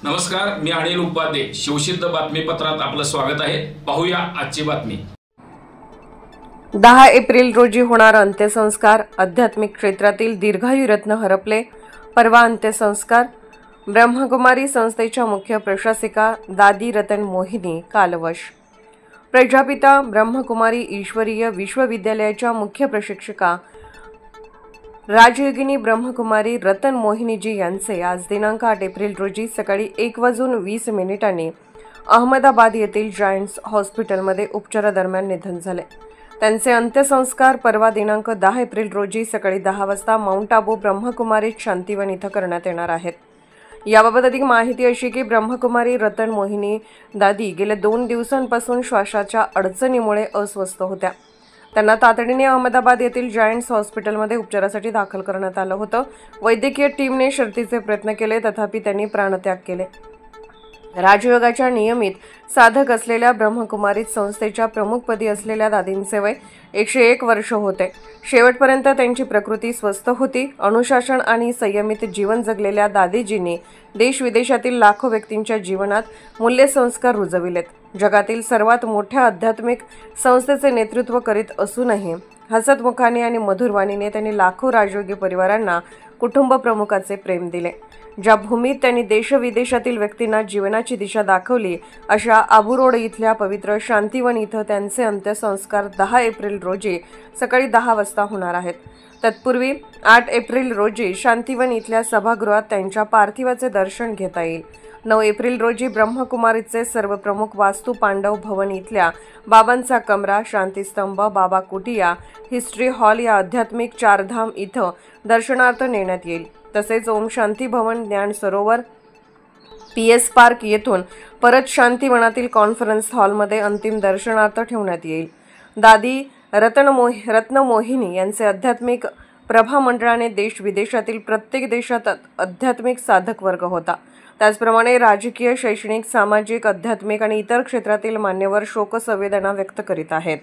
नमस्कार, मी अनिल उपाध्ये. शिवसिद्ध बातमीपत्रात आपलं स्वागत आहे. पाहूया आजची बातमी. 10 एप्रिल रोजी होणार अंत्यसंस्कार. आध्यात्मिक क्षेत्रातील दीर्घायू रत्न हरपले. परवा अंत्यसंस्कार. ब्रह्मकुमारी संस्थेच्या मुख्य प्रशासिका दादी रतन मोहिनी कालवश. प्रजापिता ब्रह्मकुमारी ईश्वरीय विश्वविद्यालयाच्या मुख्य प्रशिक्षिका राजयोगिनी ब्रह्मकुमारी रतन मोहिनीजी यांचे आज दिनांक 8 एप्रिल रोजी सकाळी 1:20 अहमदाबाद येथील जायंट्स हॉस्पिटलमध्ये उपचारादरम्यान निधन झाले. त्यांचे अंत्यसंस्कार परवा दिनांक 10 एप्रिल रोजी सकाळी 10 वाजता माउंट आबू ब्रह्मकुमारी शांतिवन इथं करण्यात येणार आहेत. याबाबत अधिक माहिती अशी की ब्रह्मकुमारी रतन मोहिनी दादी गेल्या 2 दिवसांपासून श्वासाच्या अडचणीमुळे अस्वस्थ होत्या. त्यांना तातडीने अहमदाबाद येथील जायंट्स हॉस्पिटलमध्ये उपचारासाठी दाखल करण्यात आलं होतं. वैद्यकीय टीमने शर्थीचे प्रयत्न केले तथापि त्यांनी प्राणत्याग केले. राजयोगाच्या नियमित साधक असलेल्या ब्रह्मकुमारीत संस्थेच्या प्रमुखपदी असलेल्या दादींचे वय 101 वर्ष होते. शेवटपर्यंत त्यांची प्रकृती स्वस्थ होती. अनुशासन आणि संयमित जीवन जगलेल्या दादीजींनी देश-विदेशातील लाखो व्यक्तींच्या जीवनात मूल्यसंस्कार रुजविलेत. जगातील सर्वात मोठ्या आध्यात्मिक संस्थेचे नेतृत्व करीत असूनही हसतमुखाने आणि मधुरवाणीने त्यांनी लाखो राजयोगी परिवारांना कुटुंब प्रमुखाचे प्रेम दिले. ज्या भूमीत त्यांनी देश-विदेशातील व्यक्तींना जीवनाची दिशा दाखवली अशा आबू रोड इथल्या पवित्र शांतिवन इथं त्यांचे अंत्यसंस्कार 10 एप्रिल रोजी सकाळी 10 वाजता होणार आहेत. तत्पूर्वी 8 एप्रिल रोजी शांतिवन इथल्या सभागृहात त्यांच्या पार्थिवाचे दर्शन घेता येईल. 9 एप्रिल रोजी ब्रह्मकुमारीचे सर्व प्रमुख वास्तू पांडव भवन इथल्या बाबांचा कमरा, शांतीस्तंभ, बाबा कुटिया, हिस्ट्री हॉल या आध्यात्मिक चारधाम इथं दर्शनार्थ नेण्यात येईल. तसेच ओम शांती भवन, ज्ञान सरोवर, PS पार्क येथून परत शांतीवनातील कॉन्फरन्स हॉलमध्ये अंतिम दर्शनार्थ ठेवण्यात येईल. दादी रत्न मोहिनी यांचे आध्यात्मिक प्रभा मंडळाने देश-विदेशातील प्रत्येक देशात आध्यात्मिक साधक वर्ग होता. त्याचप्रमाणे राजकीय, शैक्षणिक, सामाजिक, आध्यात्मिक आणि इतर क्षेत्रातील मान्यवर शोकसंवेदना व्यक्त करीत आहेत.